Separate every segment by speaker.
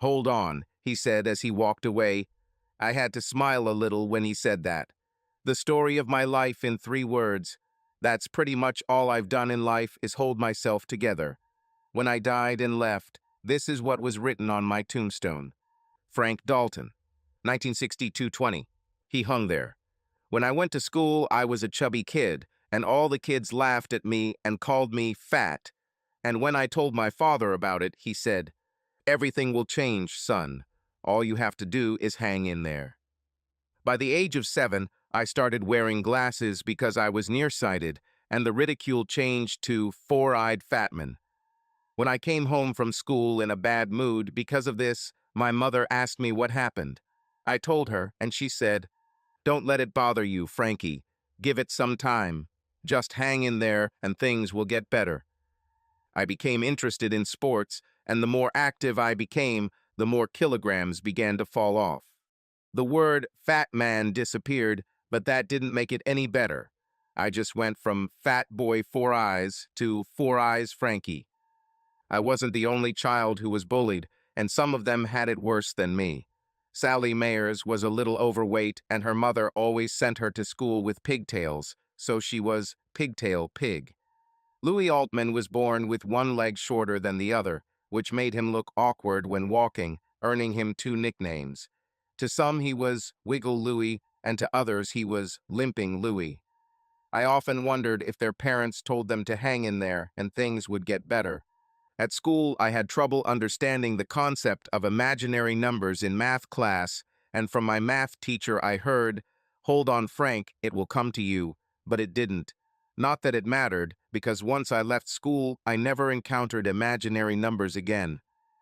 Speaker 1: "Hold on," he said as he walked away. I had to smile a little when he said that. The story of my life in 3 words. That's pretty much all I've done in life is hold myself together. When I died and left, this is what was written on my tombstone. Frank Dalton, 1962-20. He hung there. When I went to school, I was a chubby kid, and all the kids laughed at me and called me fat. And when I told my father about it, he said, "Everything will change, son. All you have to do is hang in there." By the age of 7, I started wearing glasses because I was nearsighted, and the ridicule changed to four-eyed fatman. When I came home from school in a bad mood because of this, my mother asked me what happened. I told her, and she said, "Don't let it bother you, Frankie. Give it some time. Just hang in there and things will get better." I became interested in sports, and the more active I became, the more kilograms began to fall off. The word fat man disappeared, but that didn't make it any better. I just went from fat boy 4 eyes to 4 eyes Frankie. I wasn't the only child who was bullied, and some of them had it worse than me. Sally Mayers was a little overweight, and her mother always sent her to school with pigtails, so she was Pigtail Pig. Louis Altman was born with one leg shorter than the other, which made him look awkward when walking, earning him 2 nicknames. To some he was Wiggle Louie, and to others he was Limping Louie. I often wondered if their parents told them to hang in there and things would get better. At school, I had trouble understanding the concept of imaginary numbers in math class, and from my math teacher I heard, "Hold on, Frank, it will come to you," but it didn't. Not that it mattered, because once I left school, I never encountered imaginary numbers again.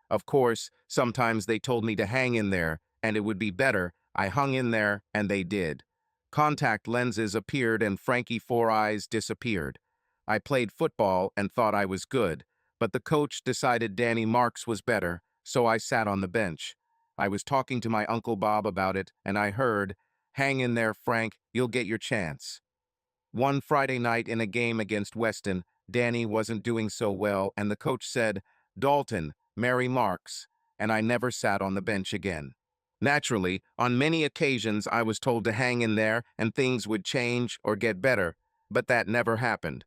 Speaker 1: Of course, sometimes they told me to hang in there, and it would be better. I hung in there, and they did. Contact lenses appeared and Frankie 4 eyes disappeared. I played football and thought I was good, but the coach decided Danny Marks was better, so I sat on the bench. I was talking to my Uncle Bob about it, and I heard, "Hang in there, Frank, you'll get your chance." One Friday night in a game against Weston, Danny wasn't doing so well, and the coach said, "Dalton, marry Marks," and I never sat on the bench again. Naturally, on many occasions I was told to hang in there and things would change or get better, but that never happened.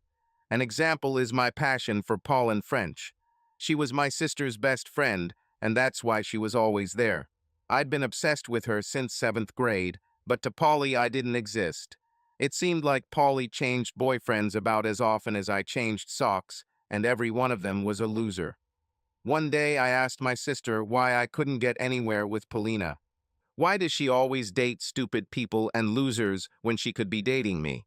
Speaker 1: An example is my passion for Pauline French. She was my sister's best friend, and that's why she was always there. I'd been obsessed with her since 7th grade, but to Polly I didn't exist. It seemed like Polly changed boyfriends about as often as I changed socks, and every one of them was a loser. One day I asked my sister why I couldn't get anywhere with Paulina. Why does she always date stupid people and losers when she could be dating me?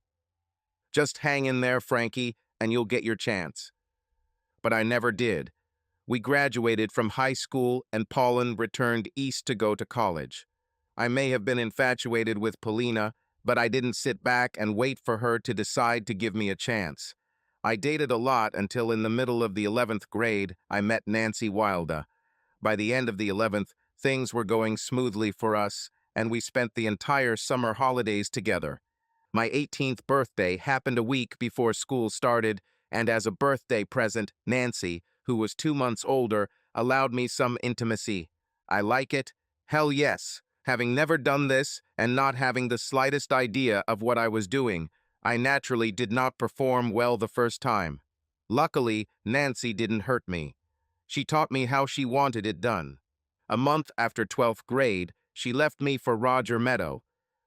Speaker 1: "Just hang in there, Frankie, and you'll get your chance." But I never did. We graduated from high school and Pauline returned east to go to college. I may have been infatuated with Paulina, but I didn't sit back and wait for her to decide to give me a chance. I dated a lot until in the middle of the 11th grade, I met Nancy Wilder. By the end of the 11th, things were going smoothly for us, and we spent the entire summer holidays together. My 18th birthday happened a week before school started, and as a birthday present, Nancy, who was 2 months older, allowed me some intimacy. I like it? Hell yes. Having never done this, and not having the slightest idea of what I was doing, I naturally did not perform well the first time. Luckily, Nancy didn't hurt me. She taught me how she wanted it done. A month after 12th grade, she left me for Roger Meadow.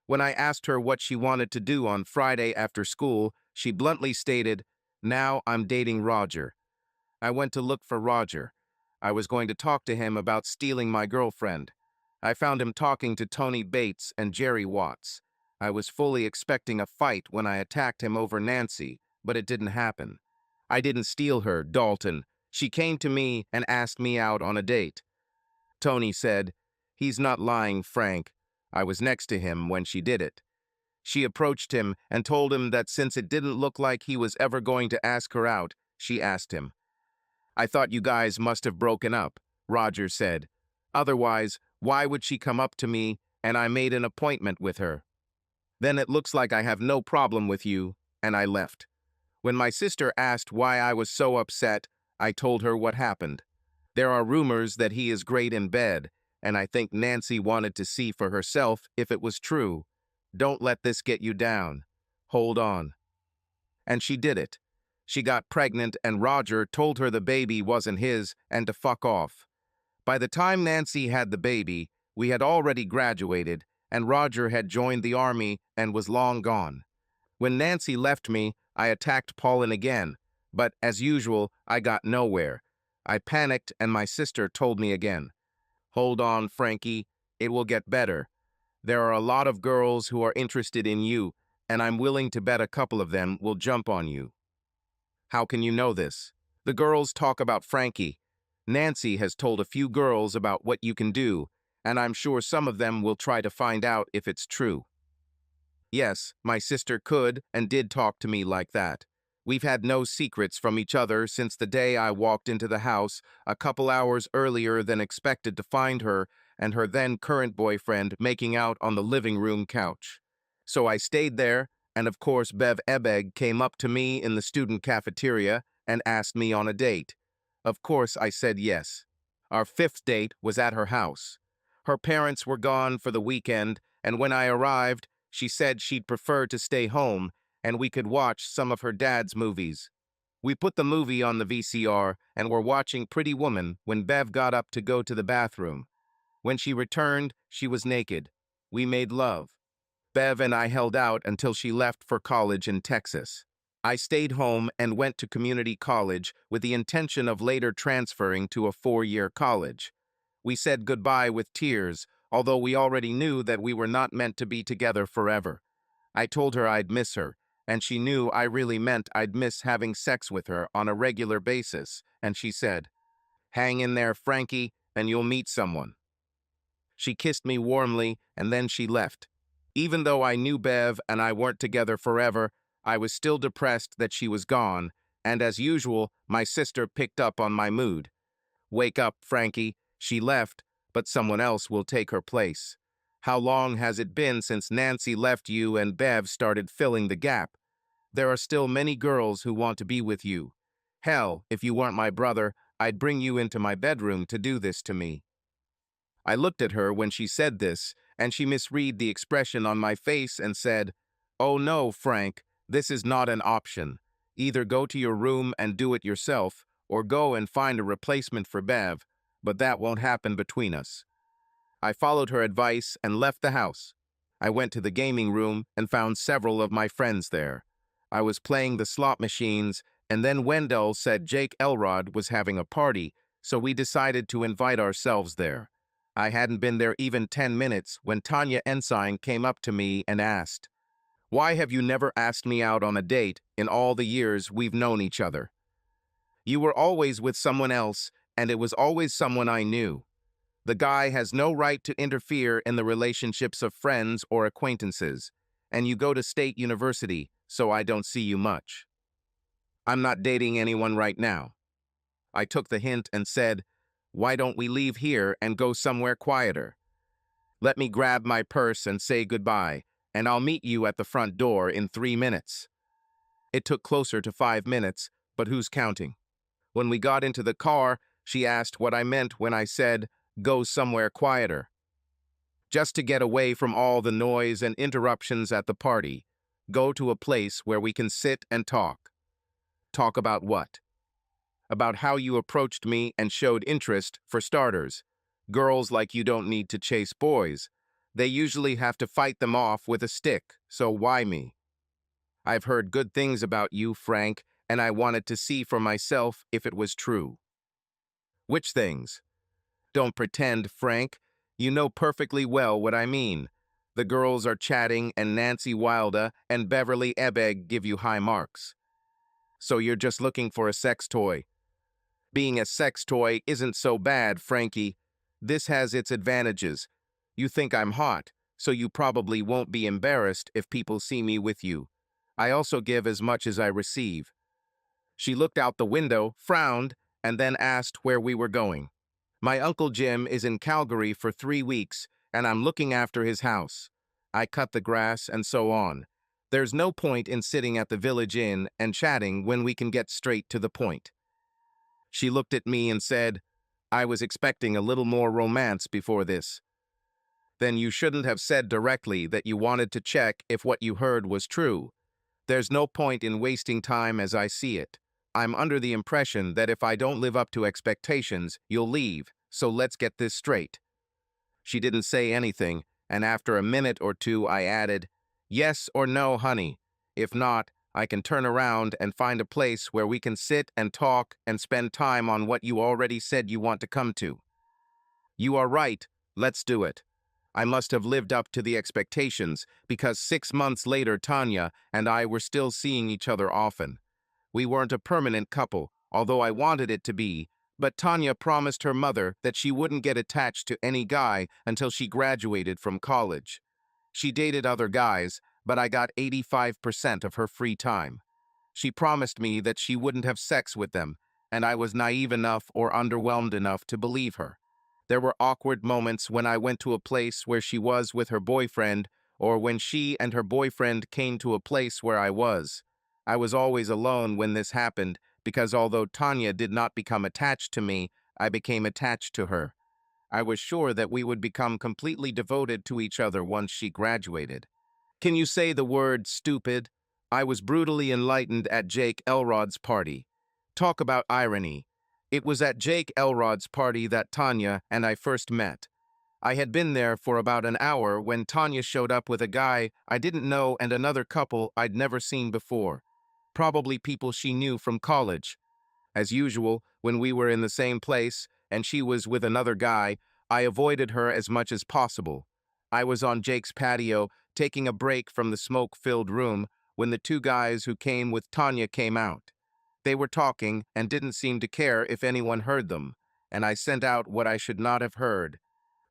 Speaker 1: When I asked her what she wanted to do on Friday after school, she bluntly stated, "Now I'm dating Roger." I went to look for Roger. I was going to talk to him about stealing my girlfriend. I found him talking to Tony Bates and Jerry Watts. I was fully expecting a fight when I attacked him over Nancy, but it didn't happen. I didn't steal her, Dalton. She came to me and asked me out on a date. Tony said, "He's not lying, Frank." I was next to him when she did it. She approached him and told him that since it didn't look like he was ever going to ask her out, she asked him. "I thought you guys must have broken up," Roger said. "Otherwise, why would she come up to me and I made an appointment with her?" "Then it looks like I have no problem with you," and I left. When my sister asked why I was so upset, I told her what happened. There are rumors that he is great in bed, and I think Nancy wanted to see for herself if it was true. Don't let this get you down. Hold on. And she did it. She got pregnant and Roger told her the baby wasn't his and to fuck off. By the time Nancy had the baby, we had already graduated and Roger had joined the army and was long gone. When Nancy left me, I attacked Pauline again, but as usual, I got nowhere. I panicked and my sister told me again, "Hold on, Frankie, it will get better. There are a lot of girls who are interested in you, and I'm willing to bet a couple of them will jump on you." How can you know this? The girls talk about Frankie. Nancy has told a few girls about what you can do, and I'm sure some of them will try to find out if it's true. Yes, my sister could and did talk to me like that. We've had no secrets from each other since the day I walked into the house a couple hours earlier than expected to find her and her then current boyfriend making out on the living room couch. So I stayed there, and of course Bev Ebeg came up to me in the student cafeteria and asked me on a date. Of course I said yes. Our fifth date was at her house. Her parents were gone for the weekend, and when I arrived, she said she'd prefer to stay home and we could watch some of her dad's movies. We put the movie on the VCR and were watching Pretty Woman when Bev got up to go to the bathroom. When she returned, she was naked. We made love. Bev and I held out until she left for college in Texas. I stayed home and went to community college with the intention of later transferring to a 4-year college. We said goodbye with tears, although we already knew that we were not meant to be together forever. I told her I'd miss her, and she knew I really meant I'd miss having sex with her on a regular basis, and she said, "Hang in there, Frankie, and you'll meet someone." She kissed me warmly, and then she left. Even though I knew Bev and I weren't together forever, I was still depressed that she was gone, and as usual, my sister picked up on my mood. "Wake up, Frankie. She left, but someone else will take her place. How long has it been since Nancy left you and Bev started filling the gap? There are still many girls who want to be with you. Hell, if you weren't my brother, I'd bring you into my bedroom to do this to me." I looked at her when she said this, and she misread the expression on my face and said, "Oh no, Frank, this is not an option. Either go to your room and do it yourself, or go and find a replacement for Bev, but that won't happen between us." I followed her advice and left the house. I went to the gaming room and found several of my friends there. I was playing the slot machines, and then Wendell said Jake Elrod was having a party, so we decided to invite ourselves there. I hadn't been there even 10 minutes when Tanya Ensign came up to me and asked, "Why have you never asked me out on a date in all the years we've known each other? You were always with someone else, and it was always someone I knew. The guy has no right to interfere in the relationships of friends or acquaintances, and you go to State University, so I don't see you much. I'm not dating anyone right now." I took the hint and said, "Why don't we leave here and go somewhere quieter? Let me grab my purse and say goodbye, and I'll meet you at the front door in 3 minutes." It took closer to 5 minutes, but who's counting? When we got into the car, she asked what I meant when I said, "Go somewhere quieter." "Just to get away from all the noise and interruptions at the party. Go to a place where we can sit and talk." "Talk about what?" "About how you approached me and showed interest, for starters. Girls like you don't need to chase boys. They usually have to fight them off with a stick, so why me? I've heard good things about you, Frank, and I wanted to see for myself if it was true." "Which things?" "Don't pretend, Frank. You know perfectly well what I mean. The girls are chatting and Nancy Wilder and Beverly Ebeg give you high marks. So you're just looking for a sex toy. Being a sex toy isn't so bad, Frankie. This has its advantages. You think I'm hot, so you probably won't be embarrassed if people see me with you. I also give as much as I receive." She looked out the window, frowned, and then asked where we were going. "My Uncle Jim is in Calgary for 3 weeks, and I'm looking after his house. I cut the grass and so on. There's no point in sitting at the Village Inn and chatting when we can get straight to the point." She looked at me and said, I was expecting a little more romance before this. Then you shouldn't have said directly that you wanted to check if what you heard was true. There's no point in wasting time as I see it. I'm under the impression that if I don't live up to expectations, you'll leave, so let's get this straight. She didn't say anything, and after a minute or two I added, "Yes or no, honey. If not, I can turn around and find a place where we can sit and talk and spend time on what you already said you want to come to." You are right, let's do it. I must have lived up to the expectations because 6 months later Tanya and I were still seeing each other often. We weren't a permanent couple, although I wanted it to be, but Tanya promised her mother that she wouldn't get attached to any guy until she graduated from college. She dated other guys, but I got 85% of her free time. She promised me that she wouldn't have sex with them, and I was naive enough or underwhelmed enough to believe her. There were awkward moments when I went to a place where she was with her boyfriend, or when she and her boyfriend came to a place where I was. I was always alone when this happened, because although Tanya did not become attached to me, I became attached to her. I was sure that we would become completely devoted to each other once she graduated. Can you say the word stupid? I was brutally enlightened at Jake Elrod's party. Talk about irony. It was at Jake Elrod's party that Tanya and I first met. I had been there for about an hour when Tanya showed up with a guy I didn't know and another couple I'd never seen before. Probably people she knew from college. As usual, when we were in the same place and she was with another guy, I avoided her as much as possible. I was on Jake's patio, taking a break from the smoke-filled room, when the two guys who came with Tanya came out. They were talking and didn't seem to care if anyone heard them, and I sent out what I should not have heard.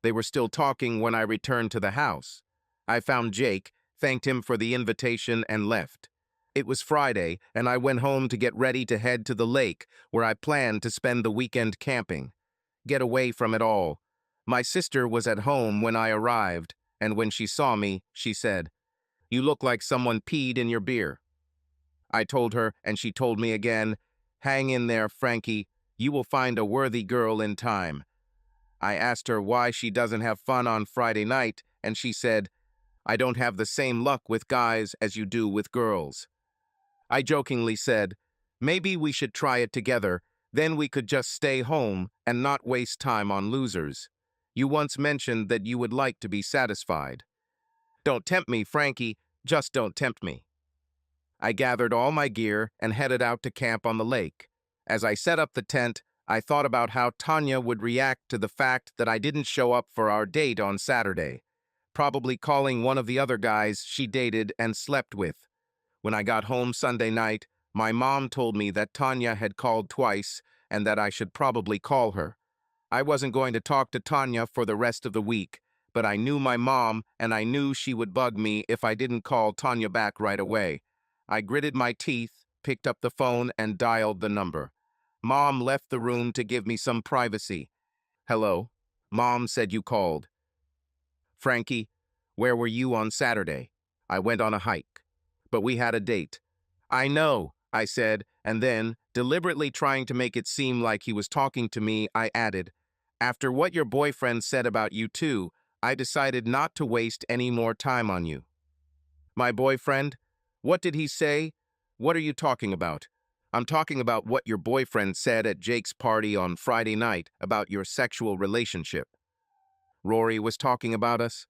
Speaker 1: They were still talking when I returned to the house. I found Jake, thanked him for the invitation, and left. It was Friday, and I went home to get ready to head to the lake, where I planned to spend the weekend camping. Get away from it all. My sister was at home when I arrived, and when she saw me, she said, "You look like someone peed in your beer." I told her, and she told me again, "Hang in there, Frankie. You will find a worthy girl in time." I asked her why she doesn't have fun on Friday night, and she said, "I don't have the same luck with guys as you do with girls." I jokingly said, "Maybe we should try it together, then we could just stay home and not waste time on losers. You once mentioned that you would like to be satisfied." "Don't tempt me, Frankie, just don't tempt me." I gathered all my gear and headed out to camp on the lake. As I set up the tent, I thought about how Tanya would react to the fact that I didn't show up for our date on Saturday, probably calling one of the other guys she dated and slept with. When I got home Sunday night, my mom told me that Tanya had called twice and that I should probably call her. I wasn't going to talk to Tanya for the rest of the week, but I knew my mom and I knew she would bug me if I didn't call Tanya back right away. I gritted my teeth, picked up the phone, and dialed the number. Mom left the room to give me some privacy. "Hello? Mom said you called." "Frankie, where were you on Saturday?" "I went on a hike." "But we had a date." "I know," I said, and then, deliberately trying to make it seem like he was talking to me, I added, "After what your boyfriend said about you two, I decided not to waste any more time on you." "My boyfriend? What did he say? What are you talking about?" "I'm talking about what your boyfriend said at Jake's party on Friday night about your sexual relationship." "Rory was talking about us?"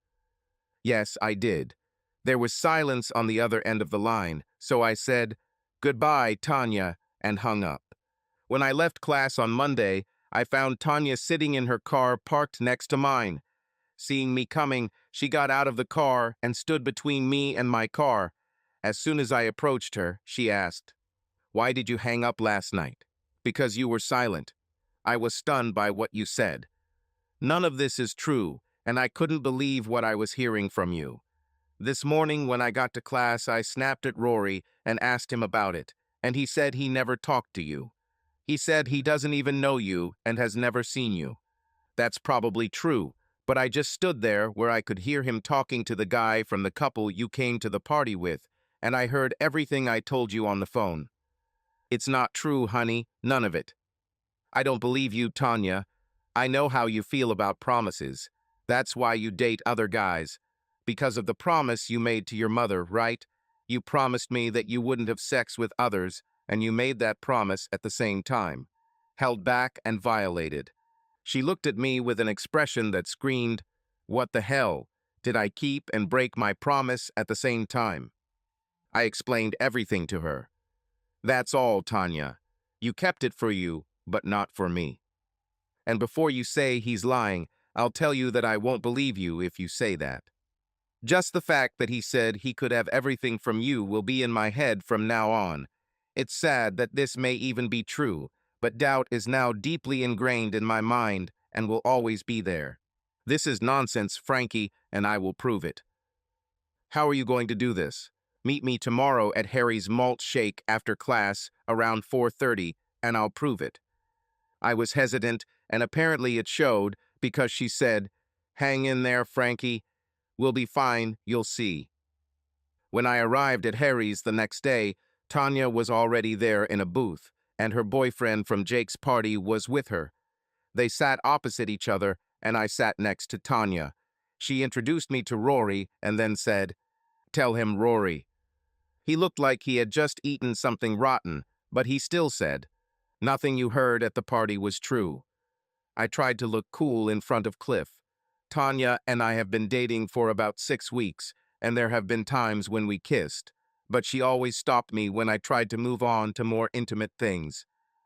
Speaker 1: "Yes, I did." There was silence on the other end of the line, so I said, "Goodbye, Tanya," and hung up. When I left class on Monday, I found Tanya sitting in her car parked next to mine. Seeing me coming, she got out of the car and stood between me and my car. As soon as I approached her, she asked, "Why did you hang up last night?" "Because you were silent. I was stunned by what you said." "None of this is true, and I couldn't believe what I was hearing from you. This morning when I got to class, I snapped at Rory and asked him about it, and he said he never talked to you. He said he doesn't even know you and has never seen you." "That's probably true, but I just stood there where I could hear him talking to the guy from the couple you came to the party with, and I heard everything I told you on the phone." "It's not true, honey, none of it." "I don't believe you, Tanya." I know how you feel about promises. That's why you date other guys. Because of the promise you made to your mother, right? You promised me that you wouldn't have sex with others, and you made that promise at the same time. Held back and violated. She looked at me with an expression that screamed, "What the hell? Did I keep and break my promise at the same time?" I explained everything to her. That's all, Tanya. You kept it for you, but not for me. And before you say he's lying, I'll tell you that I won't believe you if you say that. Just the fact that he said he could have everything from you will be in my head from now on. It's sad that this may even be true, but doubt is now deeply ingrained in my mind and will always be there. This is nonsense, Frankie, and I will prove it. How are you going to do this? Meet me tomorrow at Harry's malt shake after class around 4:30, and I'll prove it. I was hesitant, and apparently it showed because she said, "Hang in there, Frankie. We'll be fine, you'll see." When I arrived at Harry's the next day, Tanya was already there in a booth, and her boyfriend from Jake's party was with her. They sat opposite each other, and I sat next to Tanya. She introduced me to Rory and then said, "Tell him, Rory." He looked like he had just eaten something rotten, but he still said, "Nothing you heard at the party was true." I tried to look cool in front of Cliff. Tanya and I have been dating for about 6 weeks, and there have been times when we kissed, but she always stopped me when I tried to move on to more intimate things.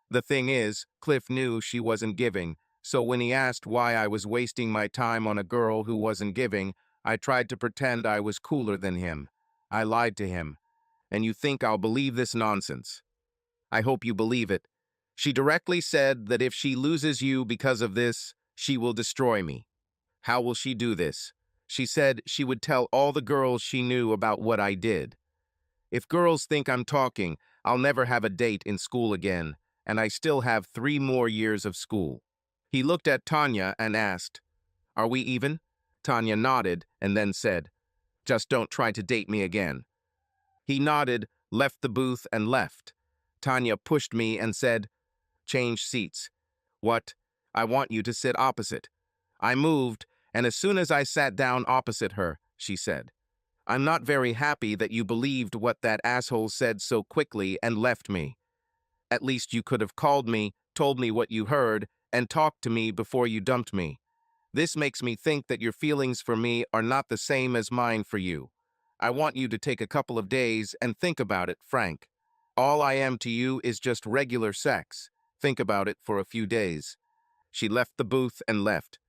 Speaker 1: The thing is, Cliff knew she wasn't giving, so when he asked why I was wasting my time on a girl who wasn't giving, I tried to pretend I was cooler than him. I lied to him. And you think I'll believe this nonsense? I hope you believe it. She directly said that if she loses you because of this, she will destroy me. How will she do this? She said she would tell all the girls she knew about what I did. If girls think I'm talking, I'll never have a date in school again, and I still have 3 more years of school. He looked at Tanya and asked, "Are we even?" Tanya nodded and then said, "Just don't try to date me again." He nodded, left the booth, and left. Tanya pushed me and said, "Change seats." "What? I want you to sit opposite." I moved, and as soon as I sat down opposite her, she said, "I'm not very happy that you believed what that asshole said so quickly and left me. At least you could have called me, told me what you heard, and talked to me before you dumped me. This makes me think that your feelings for me are not the same as mine for you. I want you to take a couple of days and think about it, Frank. All I am to you is just regular sex. Think about it for a few days." She left the booth and left.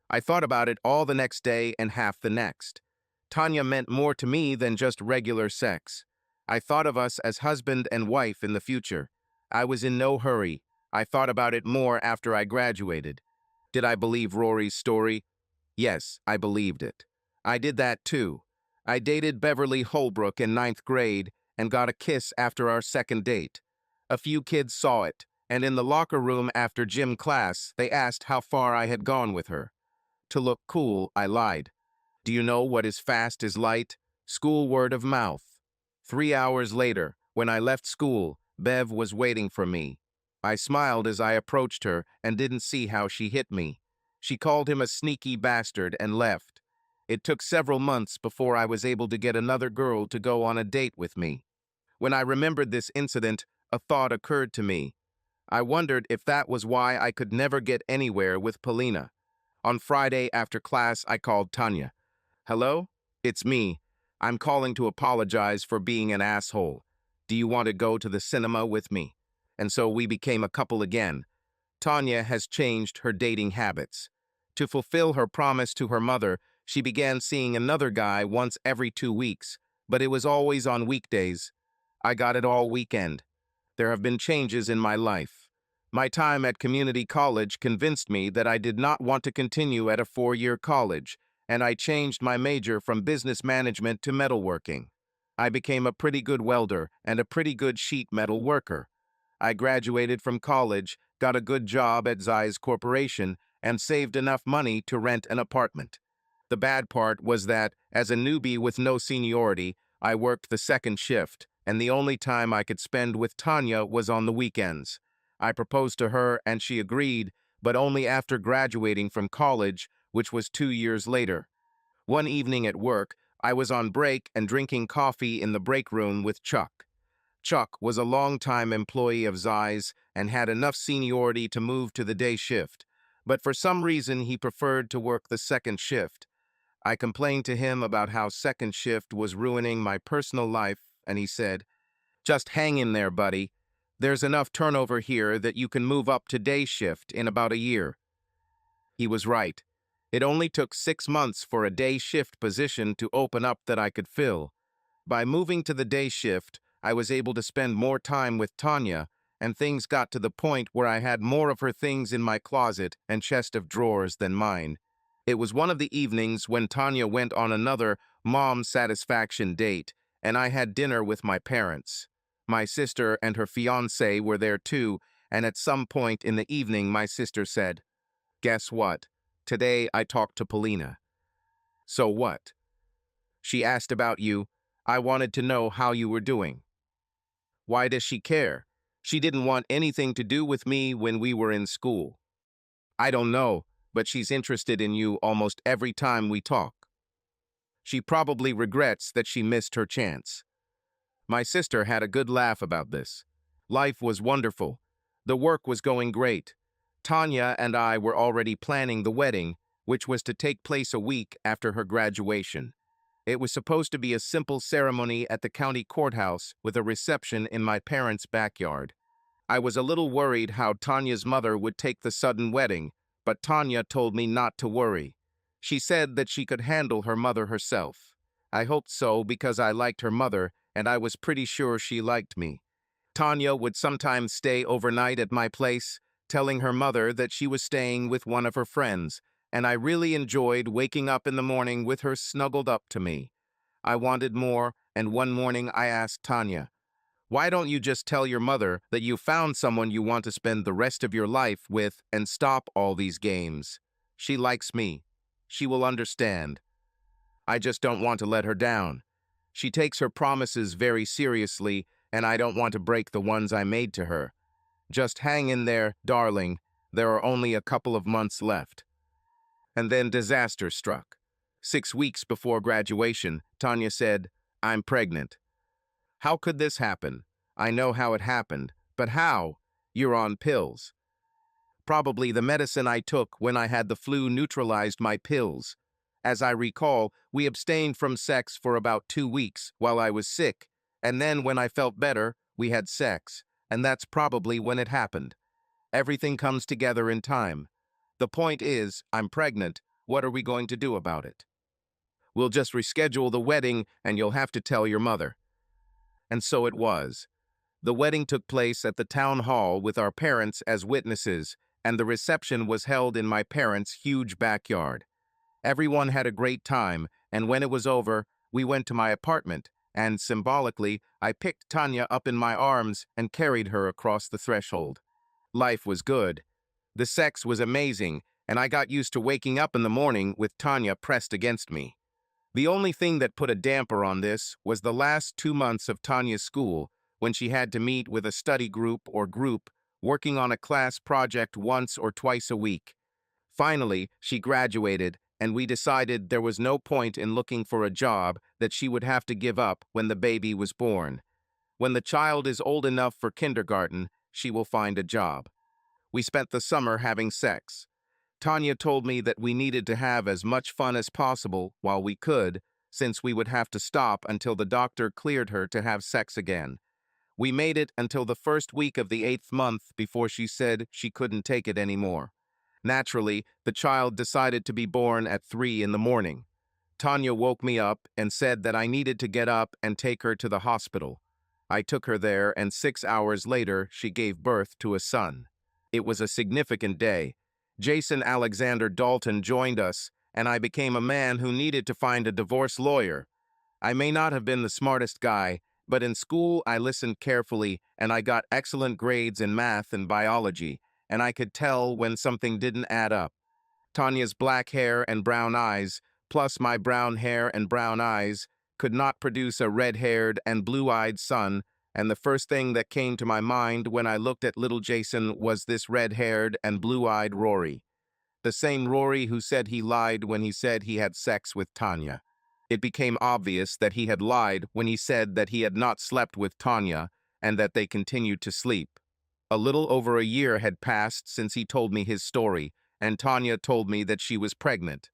Speaker 1: I thought about it all the next day and half the next. Tanya meant more to me than just regular sex. I thought of us as husband and wife in the future. I was in no hurry. I thought about it more after I graduated. Did I believe Rory's story? Yes, I believed it. I did that too. I dated Beverly Holbrook in 9th grade and got a kiss after our second date. A few kids saw it, and in the locker room after gym class, they asked how far I had gone with her. To look cool, I lied. Do you know what is fast as light? School word of mouth. 3 hours later, when I left school, Bev was waiting for me. I smiled as I approached her and didn't see how she hit me. She called him a sneaky bastard and left. It took several months before I was able to get another girl to go on a date with me. When I remembered this incident, a thought occurred to me. I wondered if that was why I could never get anywhere with Polina. On Friday after class, I called Tanya. "Hello? It's me. I'm calling to apologize for being an asshole. Do you want to go to the cinema with me?" And so we became a couple again. Tanya has changed her dating habits. To fulfill her promise to her mother, she began seeing another guy once every 2 weeks, but it was always on weekdays. I got it all weekend. There have been changes in my life. My time at community college convinced me that I did not want to continue at a 4-year college, and I changed my major from business management to metalworking. I became a pretty good welder and a pretty good sheet metal worker. I graduated from college, got a good job at Zeiss Corporation, and saved enough money to rent an apartment. The bad part was that, as a newbie with no seniority, I worked the second shift, and the only time I could spend with Tanya was on the weekends. I proposed to her and she agreed, but only after graduating from college, which was 2 years later. One evening at work, I was on break and drinking coffee in the break room with Chuck. Chuck was a longtime employee of Zeiss and had enough seniority to move to the day shift, but for some reason he preferred to work the second shift. I complained to him about how second shift was ruining my personal life, and he said, "Just hang in there, buddy. There's enough turnover here that you can move up to day shift in about a year." He was right. It only took 6 months for a day shift position to open up that I could fill. By moving to the day shift, I was able to spend more time with Tanya, and things got to the point where I had more of her things in my closet and chest of drawers than mine. It was one of the evenings when Tanya went on another mom satisfaction date, and I had dinner with my parents. My sister and her fiancé were there too, and at some point in the evening my sister said, "Guess what? Today I talked to Polina." "So what?" "She asked about you. I wanted to know how you were doing." "Why does she care? She didn't want anything to do with me when we were in school." "I don't know, but she's interested in you almost every time we talk. She probably regrets that she missed her chance." My sister had a good laugh about this. Life was wonderful. The work was going great. Tanya and I were already planning the wedding, which was to take place a week after her graduation. It was supposed to be a simple ceremony at the county courthouse with a reception in my parents' backyard. I was a little worried how Tanya's mother would take the sudden wedding, but Tanya told me not to worry. She said that she could handle her mother herself. I hoped so because I liked her mother, and I was pretty sure she liked me. Tanya would sometimes stay overnight at my place, telling her mother that she was staying with one of her friends, and I really enjoyed waking up in the morning with her snuggled up to me. I wanted more, and one morning I asked Tanya, "Why don't you just tell your mother that you found someone you want to spend the rest of your life with and stop all these games? She likes me. She will understand. I just don't want to let her down. She takes her promises very seriously, and I don't want to break the ones I made to her. Just hang in there, darling. There are only a couple of months left." And then disaster struck. 6 weeks before graduation, Tanya said, "I'm pregnant." How could this happen? I know how it happened, but how? You're on pills. Probably the medicine I took when I had the flu neutralized my pills. As I recall, we abstained from sex for about 2 weeks while I was sick, and then when I felt better, we had sex, and that's probably when it happened. Everything comes together in time. The point is, I'm pregnant. What are we going to do about it? "We'll just reschedule the wedding, and you'll have to tell your mother." And so it was. The wedding took place at the town hall with our parents as witnesses, and the reception was held in my parents' huge backyard. Everyone had a great time, and when it was over, we went to my apartment, and symbolically, I picked Tanya up in my arms and carried her across the threshold. Life was good. The sex was amazing, and I got used to waking up in the morning with Tanya pressed against me. The only thing that put a damper on this was the last 2 months of Tanya's school, when she had to meet with a study group or group, working on a class project once or twice a week. Finally, she graduated, and we decided there was no point in looking for a job that she would have to give up when the baby was born. When the child is old enough for kindergarten, she will find a job. We spent the summer having sex. Tanya told me that we needed to have as much fun as possible while we could, since we would have to stop until the doctor cleared her to have sex again. We made it until the first week of the 8th month before she said she couldn't take it anymore. Naturally, the child decided to be born at 3 in the morning. Tanya woke me up and said that I needed to get up and take her to the hospital. I took her there, and 6 hours later, she gave birth to a son. It was a significant day. Jason Alexander Dalton joined us, and I became a man who needed to find a divorce lawyer. I may not have been the smartest guy, but in school I listened carefully, and I got excellent grades in math and biology, and I could tell when something didn't add up. Tanya's black hair and brown eyes, plus my brown hair and brown eyes, could not produce a red-haired and blue-eyed son, And the first thing that came to my mind when I looked at little Jason was this red-haired and blue-eyed Rory. The same Rory who said he lied when he said he had sex with Tanya. It became obvious that he had lied when he said that he had not slept with Tanya and that they continued to sleep. A little over a year had passed since he told me his story, and Tanya told me that she was pregnant.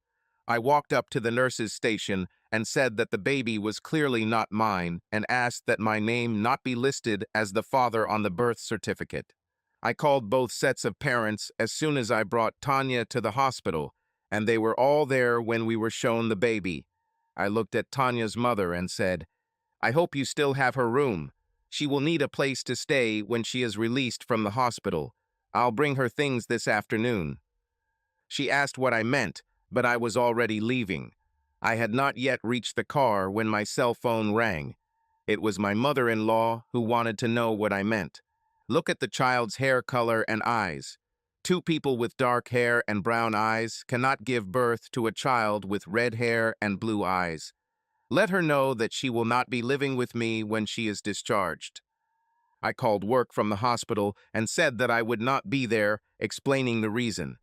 Speaker 1: I walked up to the nurse's station and said that the baby was clearly not mine and asked that my name not be listed as the father on the birth certificate. I called both sets of parents as soon as I brought Tanya to the hospital, and they were all there when we were shown the baby. I looked at Tanya's mother and said, "I hope you still have her room. She will need a place to stay when she is released from the hospital. I'll bring her things this afternoon." She asked what I meant, but I was already leaving. I had not yet reached the car when my cell phone rang. It was my mother-in-law who wanted to know what I meant. Look at the child's hair color and eyes. Two people with dark hair and brown eyes cannot give birth to a child with red hair and blue eyes. Let her know that she will not be living with me when she is discharged. I called work from the hospital and said that I would not be there, explaining the reason.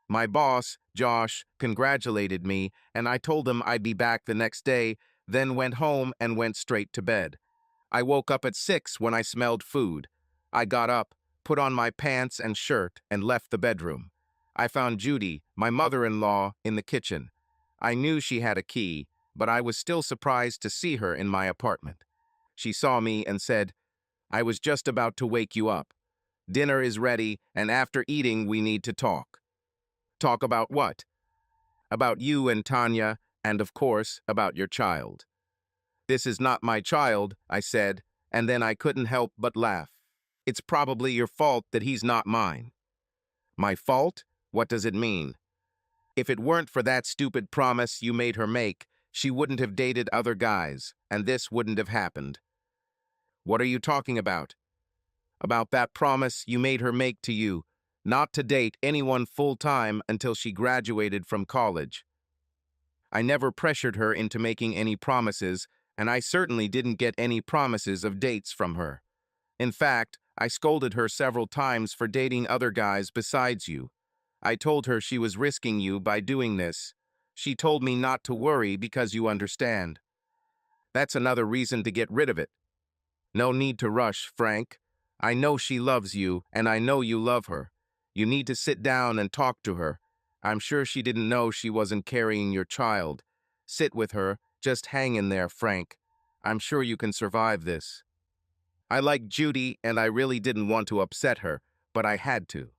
Speaker 1: My boss, Josh, congratulated me, and I told him I'd be back the next day, then went home and went straight to bed. I woke up at 6 when I smelled food. I got up, put on my pants and shirt, and left the bedroom. I found Judy, my mother-in-law, in the kitchen. I knew she had a key, but I was still surprised to see her in my apartment. She saw me and said, "I was just about to wake you up. Dinner is ready, and after eating we need to talk." "Talk about what?" "About you and Tanya, and of course, about your child." "This is not my child," I said, and then I couldn't help but laugh. "It's probably your fault that he's not mine." "My fault? What does it mean?" "If it weren't for that stupid promise you made her make, she wouldn't have dated other guys, and this wouldn't have happened." "What are you talking about?" "About that promise you made her make to you, not to date anyone full-time until she graduated from college." "I never pressured her into making any promises, and I certainly didn't get any promises of dates from her. In fact, I scolded her several times for dating other guys besides you. I told her she was risking you by doing this. She told me not to worry because you understand." "That's another reason to get rid of it." "No need to rush, Frank. I know she loves you, and I know you love her. You need to sit down and talk to her. I'm sure she didn't know she wasn't carrying your child. Sit with her, just hang in there, Frank. I'm sure you can survive this." I like Judy, and I really didn't want to upset her, but I had to.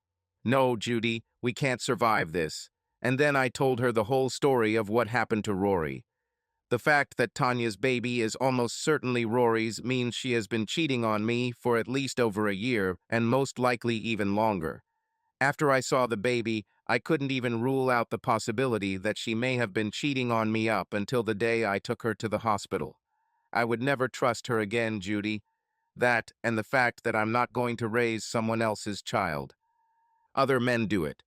Speaker 1: "No, Judy, we can't survive this." And then I told her the whole story of what happened to Rory. The fact that Tanya's baby is almost certainly Rory's means she has been cheating on me for at least over a year, and most likely even longer. After I saw the baby, I couldn't even rule out the possibility that she may have been cheating on me up until the day I took her to the hospital. I would never trust her again, Judy. That, and the fact that I'm not going to raise someone else's child. Other men do it.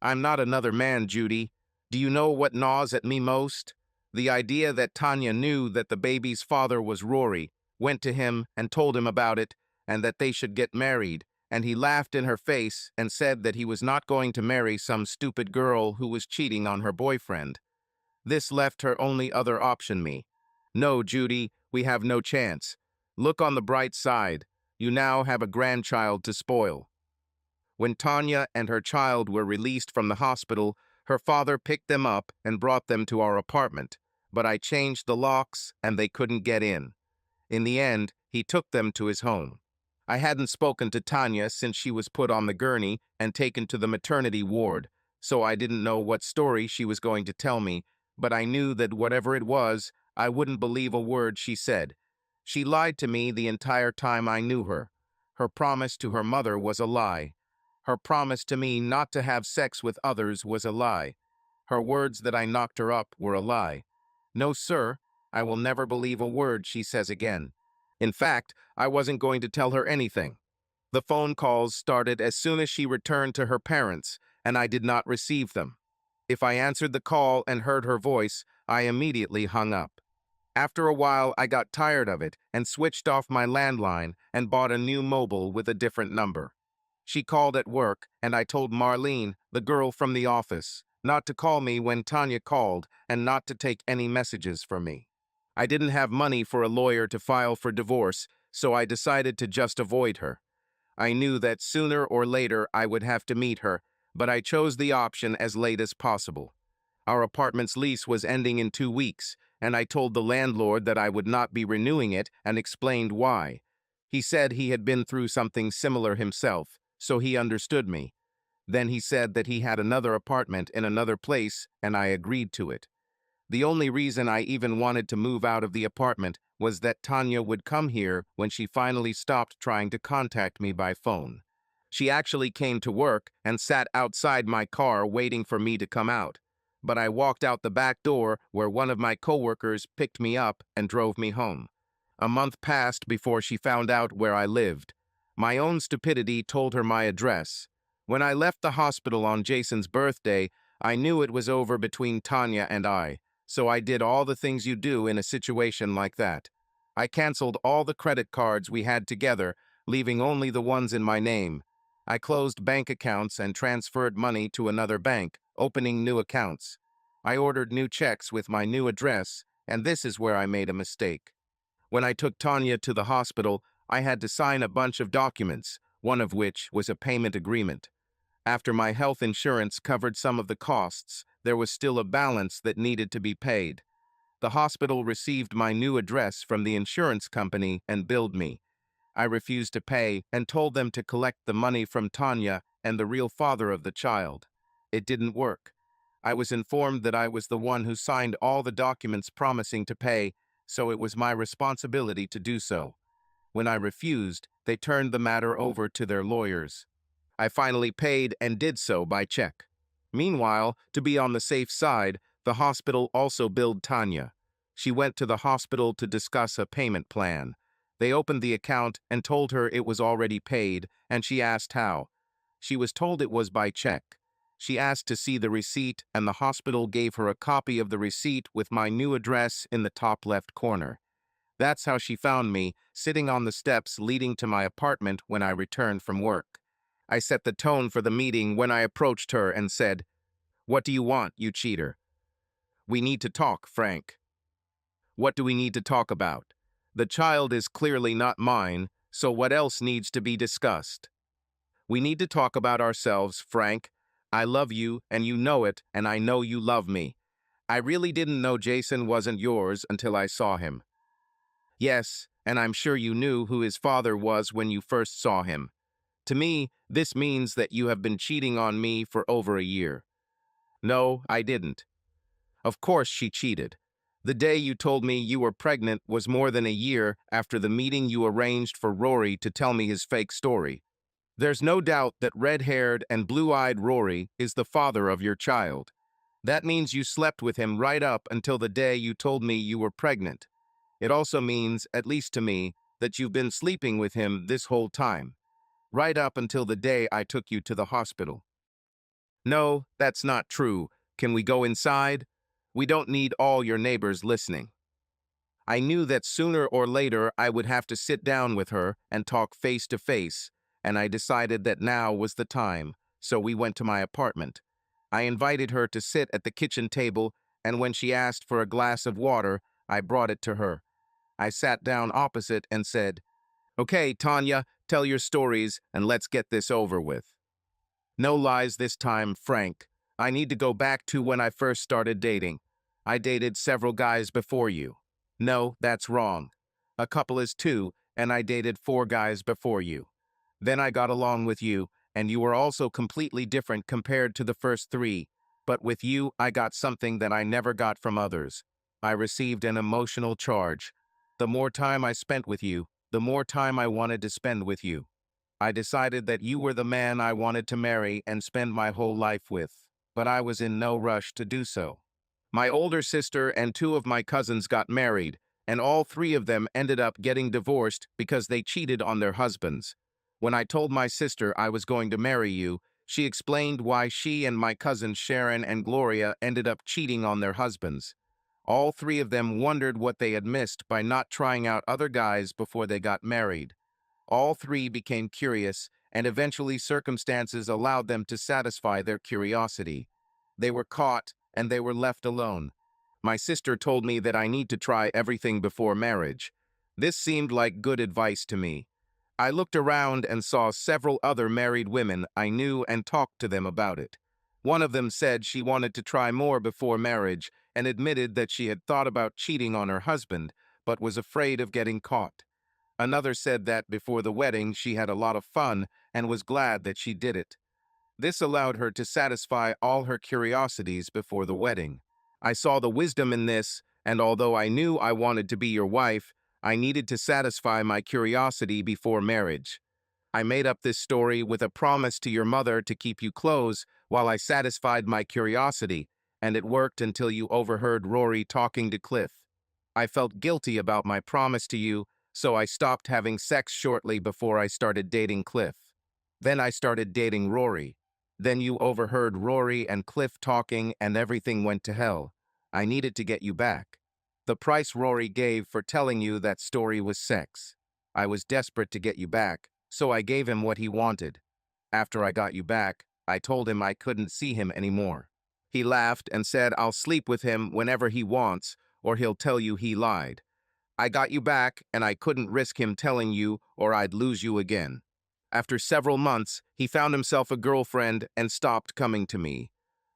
Speaker 1: I'm not another man, Judy. Do you know what gnaws at me most? The idea that Tanya knew that the baby's father was Rory, went to him and told him about it, and that they should get married, and he laughed in her face and said that he was not going to marry some stupid girl who was cheating on her boyfriend. This left her only other option me. No, Judy, we have no chance. Look on the bright side. You now have a grandchild to spoil. When Tanya and her child were released from the hospital, her father picked them up and brought them to our apartment, but I changed the locks and they couldn't get in. In the end, he took them to his home. I hadn't spoken to Tanya since she was put on the gurney and taken to the maternity ward, so I didn't know what story she was going to tell me, but I knew that whatever it was, I wouldn't believe a word she said. She lied to me the entire time I knew her. Her promise to her mother was a lie. Her promise to me not to have sex with others was a lie. Her words that I knocked her up were a lie. No, sir, I will never believe a word she says again. In fact, I wasn't going to tell her anything. The phone calls started as soon as she returned to her parents, and I did not receive them. If I answered the call and heard her voice, I immediately hung up. After a while, I got tired of it and switched off my landline and bought a new mobile with a different number. She called at work, and I told Marlene, the girl from the office, not to call me when Tanya called and not to take any messages from me. I didn't have money for a lawyer to file for divorce, so I decided to just avoid her. I knew that sooner or later I would have to meet her, but I chose the option as late as possible. Our apartment's lease was ending in 2 weeks, and I told the landlord that I would not be renewing it and explained why. He said he had been through something similar himself, so he understood me. Then he said that he had another apartment in another place, and I agreed to it. The only reason I even wanted to move out of the apartment was that Tanya would come here when she finally stopped trying to contact me by phone. She actually came to work and sat outside my car waiting for me to come out. But I walked out the back door where one of my coworkers picked me up and drove me home. A month passed before she found out where I lived. My own stupidity told her my address. When I left the hospital on Jason's birthday, I knew it was over between Tanya and I. So I did all the things you do in a situation like that. I canceled all the credit cards we had together, leaving only the ones in my name. I closed bank accounts and transferred money to another bank, opening new accounts. I ordered new checks with my new address, and this is where I made a mistake. When I took Tanya to the hospital, I had to sign a bunch of documents, one of which was a payment agreement. After my health insurance covered some of the costs, there was still a balance that needed to be paid. The hospital received my new address from the insurance company and billed me. I refused to pay and told them to collect the money from Tanya and the real father of the child. It didn't work. I was informed that I was the one who signed all the documents promising to pay, so it was my responsibility to do so. When I refused, they turned the matter over to their lawyers. I finally paid and did so by check. Meanwhile, to be on the safe side, the hospital also billed Tanya. She went to the hospital to discuss a payment plan. They opened the account and told her it was already paid, and she asked how. She was told it was by check. She asked to see the receipt, and the hospital gave her a copy of the receipt with my new address in the top left corner. That's how she found me, sitting on the steps leading to my apartment when I returned from work. I set the tone for the meeting when I approached her and said, "What do you want, you cheater?" "We need to talk, Frank." "What do we need to talk about? The child is clearly not mine, so what else needs to be discussed?" "We need to talk about ourselves, Frank. I love you, and you know it, and I know you love me. I really didn't know Jason wasn't yours until I saw him." "Yes, and I'm sure you knew who his father was when you first saw him. To me, this means that you have been cheating on me for over a year." "No, I didn't." "Of course she cheated. The day you told me you were pregnant was more than a year after the meeting you arranged for Rory to tell me his fake story. There's no doubt that red-haired and blue-eyed Rory is the father of your child. That means you slept with him right up until the day you told me you were pregnant. It also means, at least to me, that you've been sleeping with him this whole time, right up until the day I took you to the hospital." "No, that's not true. Can we go inside? We don't need all your neighbors listening." I knew that sooner or later I would have to sit down with her and talk face to face, and I decided that now was the time, so we went to my apartment. I invited her to sit at the kitchen table, and when she asked for a glass of water, I brought it to her. I sat down opposite and said, "Okay, Tanya, tell your stories and let's get this over with." "No lies this time, Frank. I need to go back to when I first started dating. I dated several guys before you." "No, that's wrong. A couple is two, and I dated 4 guys before you. Then I got along with you, and you were also completely different compared to the first 3. But with you, I got something that I never got from others. I received an emotional charge. The more time I spent with you, the more time I wanted to spend with you. I decided that you were the man I wanted to marry and spend my whole life with, but I was in no rush to do so. My older sister and 2 of my cousins got married, and all 3 of them ended up getting divorced because they cheated on their husbands. When I told my sister I was going to marry you, she explained why she and my cousins Sharon and Gloria ended up cheating on their husbands. All three of them wondered what they had missed by not trying out other guys before they got married. All three became curious, and eventually circumstances allowed them to satisfy their curiosity. They were caught, and they were left alone. My sister told me that I need to try everything before marriage. This seemed like good advice to me. I looked around and saw several other married women I knew and talked to them about it. One of them said she wanted to try more before marriage and admitted that she had thought about cheating on her husband, but was afraid of getting caught. Another said that before the wedding she had a lot of fun and was glad that she did it. This allowed her to satisfy all her curiosities before the wedding. I saw the wisdom in this, and although I knew I wanted to be your wife, I needed to satisfy my curiosity before marriage. I made up this story with a promise to your mother to keep you close while I satisfied my curiosity, and it worked until you overheard Rory talking to Cliff. I felt guilty about my promise to you, so I stopped having sex shortly before I started dating Cliff. Then I started dating Rory. Then you overheard Rory and Cliff talking and everything went to hell. I needed to get you back. The price Rory gave for telling you that story was sex. I was desperate to get you back, so I gave him what he wanted. After I got you back, I told him I couldn't see him anymore. He laughed and said I'll sleep with him whenever he wants, or he'll tell you he lied. I got you back, and I couldn't risk him telling you, or I'd lose you again. After several months, he found himself a girlfriend and stopped coming to me.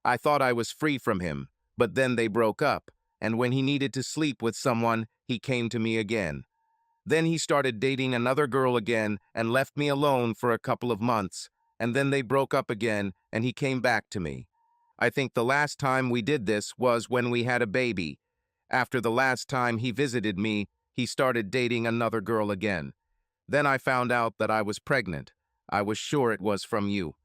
Speaker 1: I thought I was free from him, but then they broke up, and when he needed to sleep with someone, he came to me again. Then he started dating another girl again and left me alone for a couple of months, and then they broke up again, and he came back to me. I think the last time we did this was when we had a baby. After the last time he visited me, he started dating another girl again. Then I found out that I was pregnant. I was sure it was from you.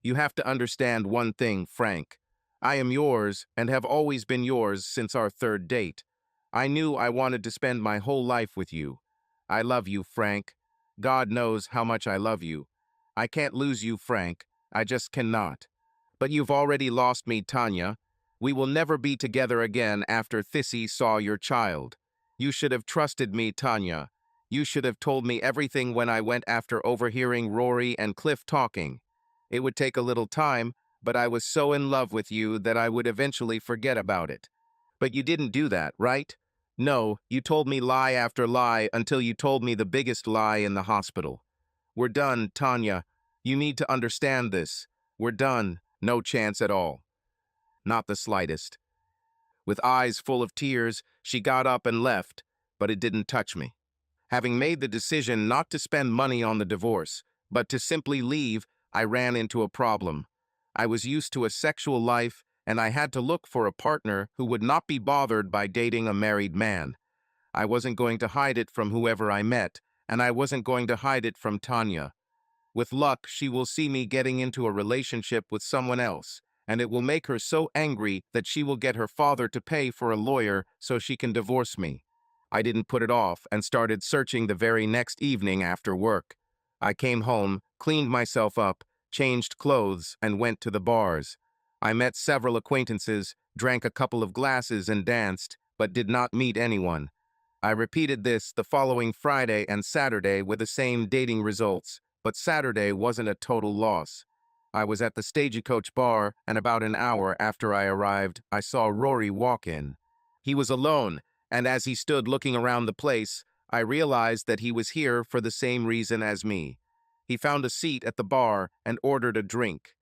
Speaker 1: You have to understand one thing, Frank. I am yours and have always been yours since our third date. I knew I wanted to spend my whole life with you. I love you, Frank. God knows how much I love you. I can't lose you, Frank. I just cannot. But you've already lost me, Tanya. We will never be together again after Thissy saw your child. You should have trusted me, Tanya. You should have told me everything when I went after overhearing Rory and Cliff talking. It would take a little time, but I was so in love with you that I would eventually forget about it. But you didn't do that, right? No, you told me lie after lie until you told me the biggest lie in the hospital. We're done, Tanya. You need to understand this. We're done. No chance at all. Not the slightest. With eyes full of tears, she got up and left, but it didn't touch me. Having made the decision not to spend money on the divorce, but to simply leave, I ran into a problem. I was used to a sexual life, and I had to look for a partner who would not be bothered by dating a married man. I wasn't going to hide it from whoever I met, and I wasn't going to hide it from Tanya. With luck, she will see me getting into a relationship with someone else, and it will make her so angry that she will get her father to pay for a lawyer so she can divorce me. I didn't put it off and started searching the very next evening after work. I came home, cleaned myself up, changed clothes, and went to the bars. I met several acquaintances, drank a couple of glasses and danced, but did not meet anyone. I repeated this the following Friday and Saturday with the same dating results, but Saturday wasn't a total loss. I was at the Stagecoach bar, and about an hour after I arrived, I saw Rory walk in. He was alone, and as he stood looking around the place, I realized that he was here for the same reason as me. He found a seat at the bar and ordered a drink.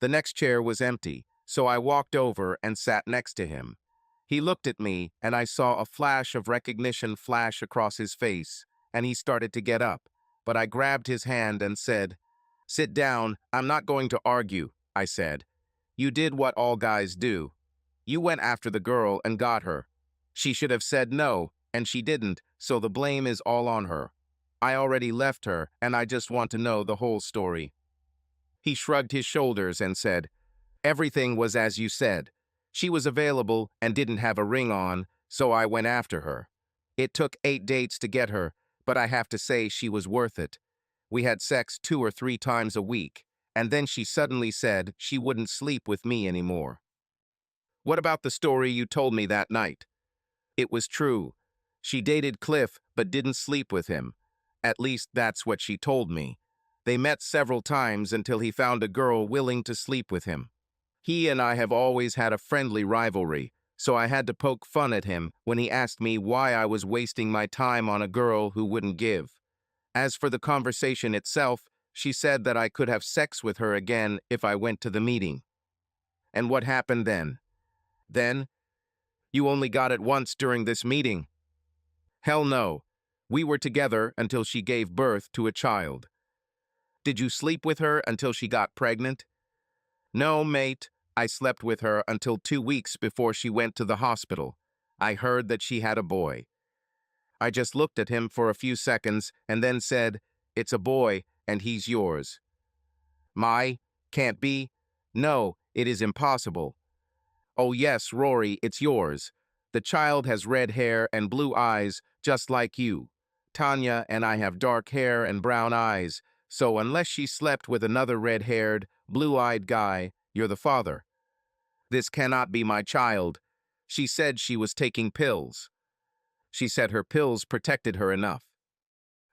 Speaker 1: The next chair was empty, so I walked over and sat next to him. He looked at me, and I saw a flash of recognition flash across his face, and he started to get up. But I grabbed his hand and said, "Sit down, I'm not going to argue," I said. "You did what all guys do. You went after the girl and got her. She should have said no, and she didn't, so the blame is all on her. I already left her, and I just want to know the whole story." He shrugged his shoulders and said, "Everything was as you said. She was available and didn't have a ring on, so I went after her. It took 8 dates to get her, but I have to say she was worth it. We had sex 2 or 3 times a week, and then she suddenly said she wouldn't sleep with me anymore." "What about the story you told me that night?" It was true. She dated Cliff but didn't sleep with him. At least that's what she told me. They met several times until he found a girl willing to sleep with him. He and I have always had a friendly rivalry, so I had to poke fun at him when he asked me why I was wasting my time on a girl who wouldn't give. As for the conversation itself, she said that I could have sex with her again if I went to the meeting. And what happened then? Then? You only got it once during this meeting. Hell no. We were together until she gave birth to a child. Did you sleep with her until she got pregnant? No, mate. I slept with her until 2 weeks before she went to the hospital. I heard that she had a boy. I just looked at him for a few seconds and then said, "It's a boy, and he's yours." My, can't be. No, it is impossible. Oh yes, Rory, it's yours. The child has red hair and blue eyes, just like you. Tanya and I have dark hair and brown eyes, so unless she slept with another red-haired, blue-eyed guy, you're the father. This cannot be my child. She said she was taking pills. She said her pills protected her enough.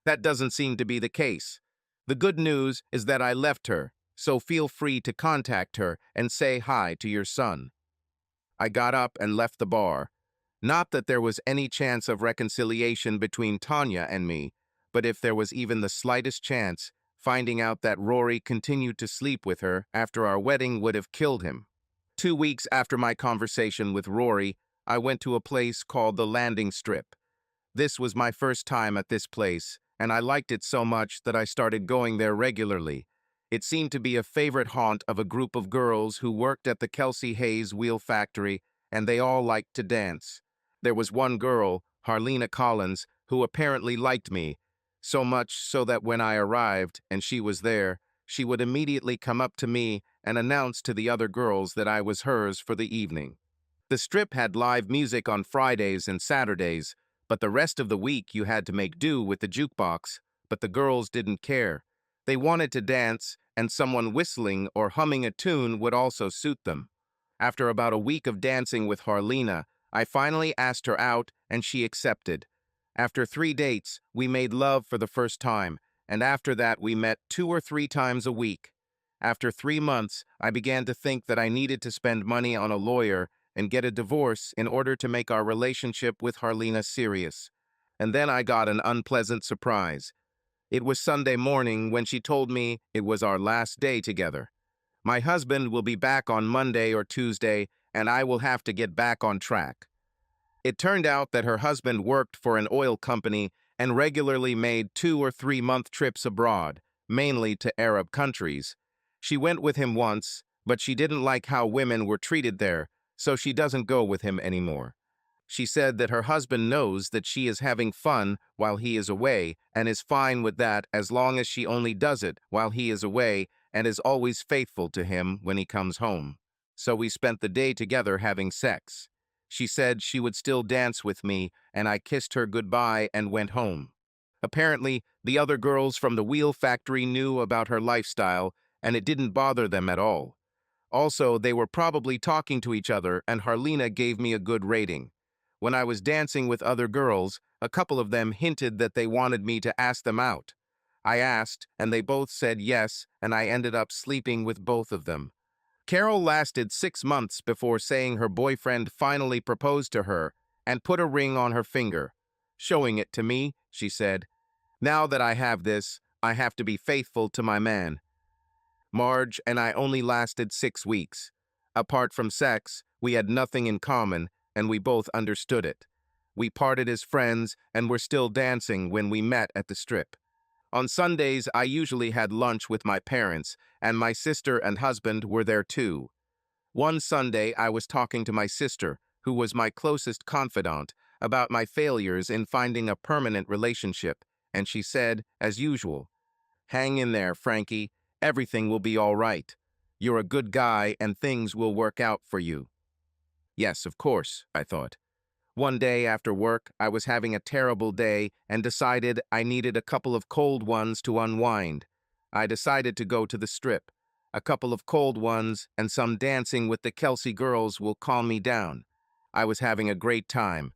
Speaker 1: That doesn't seem to be the case. The good news is that I left her, so feel free to contact her and say hi to your son. I got up and left the bar. Not that there was any chance of reconciliation between Tanya and me, but if there was even the slightest chance, finding out that Rory continued to sleep with her after our wedding would have killed him. 2 weeks after my conversation with Rory, I went to a place called the Landing Strip. This was my first time at this place, and I liked it so much that I started going there regularly. It seemed to be a favorite haunt of a group of girls who worked at the Kelsey Hayes wheel factory, and they all liked to dance. There was one girl, Harlena Collins, who apparently liked me, so much so that when I arrived and she was there, she would immediately come up to me and announce to the other girls that I was hers for the evening. The strip had live music on Fridays and Saturdays, but the rest of the week you had to make do with the jukebox, but the girls didn't care. They wanted to dance, and someone whistling or humming a tune would also suit them. After about a week of dancing with Harlena, I finally asked her out, and she accepted. After 3 dates, we made love for the first time, and after that we met 2 or 3 times a week. After 3 months, I began to think that I needed to spend money on a lawyer and get a divorce in order to make our relationship with Harlena serious. And then I got an unpleasant surprise. It was Sunday morning when she told me it was our last day together. My husband will be back on Monday or Tuesday, and I will have to get back on track. It turned out that her husband worked for an oil company and regularly made 2 or 3 month trips abroad, mainly to Arab countries. She went with him once, but she didn't like how women were treated there, so she doesn't go with him anymore. She said that her husband knows that she is having fun while he is away and is fine with that as long as she only does it while he is away and is always faithful to him when he comes home. So we spent the day together having sex. She said she would still dance with me, and I kissed her goodbye and went home. Apparently, the other girls from the wheel factory knew about her lifestyle, and it didn't bother them at all. Also, they were probably talking to each other, and Harlena gave me a good rating. When I was dancing with other girls, a couple of them hinted that they wanted me to ask them out. I asked, and they both said yes, and I ended up sleeping with both of them. Carol lasted 6 months before saying her boyfriend finally proposed to her and put a ring on her finger. Showing it to me, she said, "Now that I have this, I have to be faithful to my man." Marge and I only lasted 6 weeks. Apart from sex, we had nothing in common, and we both understood it. We parted as friends and were still dancing when we met at the strip. On Sundays, I usually had lunch with my parents, and my sister and husband were there too. One Sunday, I was talking to my sister, who was my closest confidant, about my failures in finding a permanent relationship, and she said, as usual, "Hang in there, Frankie. Everything will be all right. You're a good guy, and things will work out for you." Yes, of course, I thought. One day after work, I was having a terrible day and decided I needed a couple of cold ones to unwind. I decided to go to the strip. A couple of cold ones and some dancing with the Kelsey girls will calm me down. I was having a great time.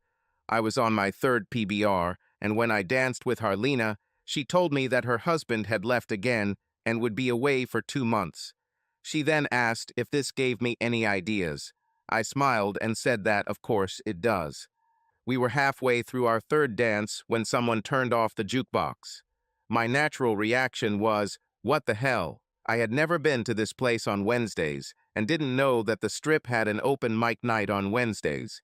Speaker 1: I was on my third PBR, and when I danced with Harlina, she told me that her husband had left again and would be away for 2 months. She then asked if this gave me any ideas. I smiled and said that, of course, it does. We were halfway through our third dance when someone turned off the jukebox. My natural reaction was, what the hell? I had never been to this place on Wednesdays and didn't know that the strip had an open mic night on Wednesdays.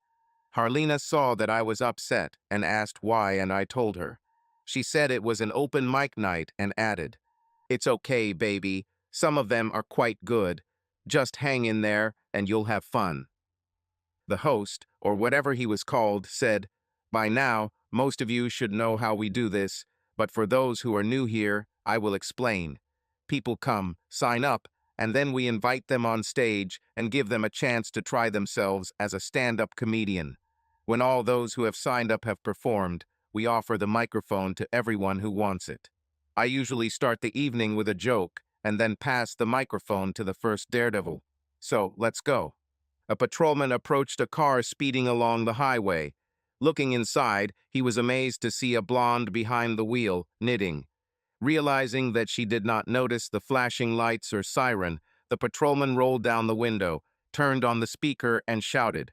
Speaker 1: Harlina saw that I was upset and asked why, and I told her. She said it was an open mic night and added, "It's okay, baby. Some of them are quite good. Just hang in there and you'll have fun." The host, or whatever he was called, said, "By now, most of you should know how we do this, but for those who are new here, I will explain. People come, sign up, and then we invite them on stage and give them a chance to try themselves as a stand-up comedian. When all those who have signed up have performed, we offer the microphone to everyone who wants it. I usually start the evening with a joke and then pass the microphone to the first daredevil. So, let's go." A patrolman approached a car speeding along the highway. Looking inside, he was amazed to see a blonde behind the wheel, knitting. Realizing that she did not notice the flashing lights or siren, the patrolman rolled down the window, turned on the speaker, and shouted,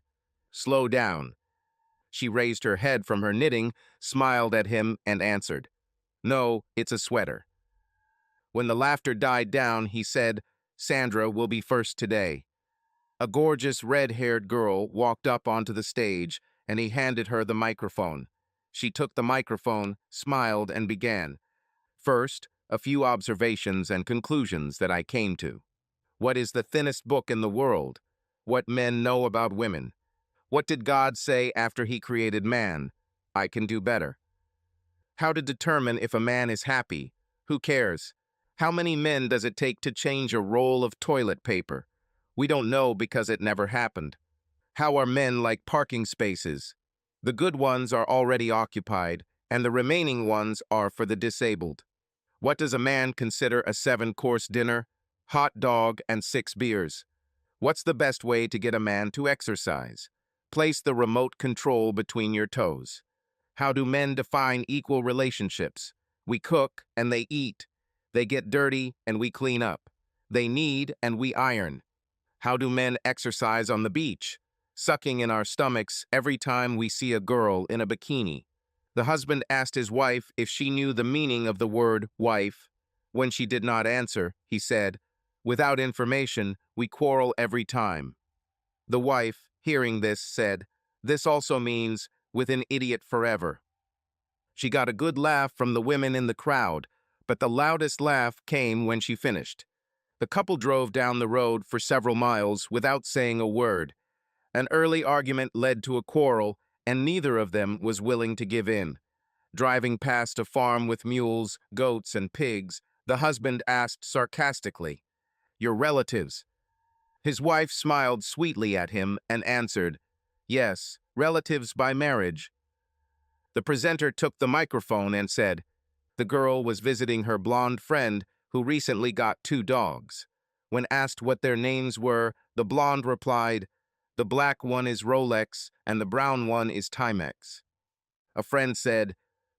Speaker 1: "Slow down." She raised her head from her knitting, smiled at him, and answered, "No, it's a sweater." When the laughter died down, he said, "Sandra will be first today." A gorgeous red-haired girl walked up onto the stage, and he handed her the microphone. She took the microphone, smiled, and began. First, a few observations and conclusions that I came to. What is the thinnest book in the world? What men know about women? What did God say after he created man? I can do better. How to determine if a man is happy? Who cares? How many men does it take to change a roll of toilet paper? We don't know because it never happened. How are men like parking spaces? The good ones are already occupied, and the remaining ones are for the disabled. What does a man consider a 7-course dinner? Hot dog and 6 beers. What's the best way to get a man to exercise? Place the remote control between your toes. How do men define equal relationships? We cook and they eat. They get dirty and we clean up. They knead and we iron. How do men exercise on the beach? Sucking in our stomachs every time we see a girl in a bikini. The husband asked his wife if she knew the meaning of the word wife. When she did not answer, he said, "Without information, we quarrel every time." The wife, hearing this, said, "This also means with an idiot forever." She got a good laugh from the women in the crowd, but the loudest laugh came when she finished. The couple drove down the road for several miles without saying a word. An early argument led to a quarrel, and neither of them was willing to give in. Driving past a farm with mules, goats, and pigs, the husband asked sarcastically, "Your relatives?" His wife smiled sweetly at him and answered, "Yes, relatives by marriage." The presenter took the microphone and said, the girl was visiting her blonde friend who recently got 2 dogs. When asked what their names were, the blonde replied, "The black one is Rolex and the brown one is Timex." A friend said,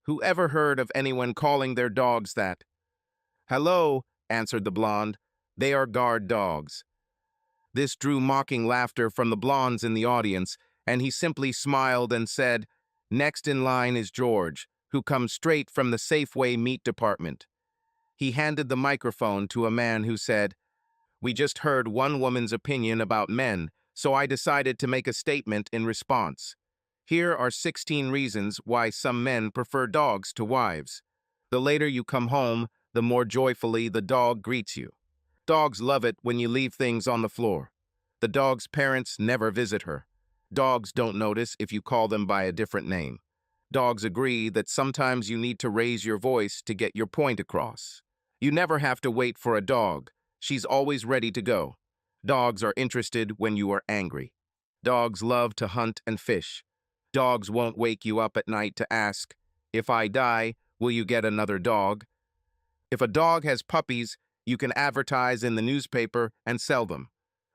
Speaker 1: "Who ever heard of anyone calling their dogs that?" "Hello," answered the blonde. "They are guard dogs." This drew mocking laughter from the blondes in the audience, and he simply smiled and said, "Next in line is George, who comes straight from the Safeway meat department." He handed the microphone to a man who said, "We just heard one woman's opinion about men, so I decided to make a statement in response. Here are 16 reasons why some men prefer dogs to wives. The later you come home, the more joyfully the dog greets you. Dogs love it when you leave things on the floor. The dog's parents never visit her. Dogs don't notice if you call them by a different name. Dogs agree that sometimes you need to raise your voice to get your point across. You never have to wait for a dog. She's always ready to go. Dogs are interested when you are angry. Dogs love to hunt and fish. Dogs won't wake you up at night to ask, 'If I die, will you get another dog?' If a dog has puppies, you can advertise in the newspaper and sell them.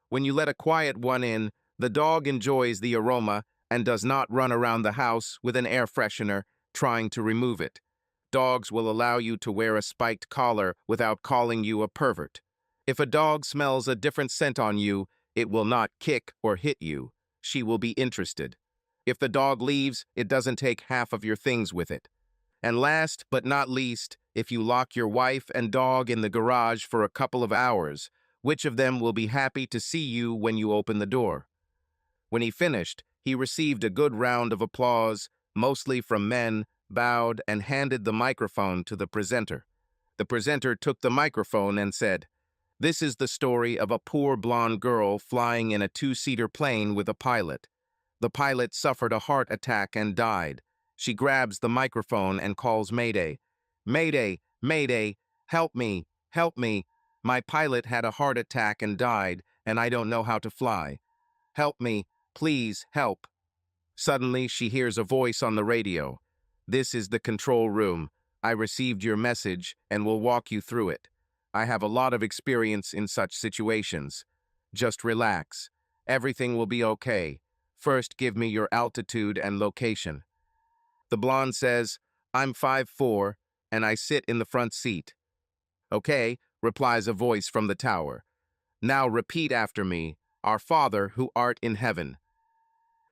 Speaker 1: When you let a quiet one in, the dog enjoys the aroma and does not run around the house with an air freshener trying to remove it. Dogs will allow you to wear a spiked collar without calling you a pervert. If a dog smells a different scent on you, it will not kick or hit you. She will be interested. If the dog leaves, it doesn't take half of your things with it. And last but not least, if you lock your wife and dog in the garage for a couple of hours, which of them will be happy to see you when you open the door? When he finished, he received a good round of applause, mostly from men, bowed, and handed the microphone to the presenter. The presenter took the microphone and said, "This is the story of a poor blonde girl flying in a two-seater plane with a pilot. The pilot suffered a heart attack and died. She grabs the microphone and calls Mayday. Mayday, Mayday, help me, help me. My pilot had a heart attack and died, and I don't know how to fly. Help me, please help." Suddenly, she hears a voice on the radio. "This is the control room. I received your message and will walk you through it. I have a lot of experience in such situations. Just relax. Everything will be okay. First, give me your altitude and location." The blonde says, "I'm 5'4", and I sit in the front seat." "Okay," replies a voice from the tower. "Now repeat after me, 'Our Father who art in heaven.'"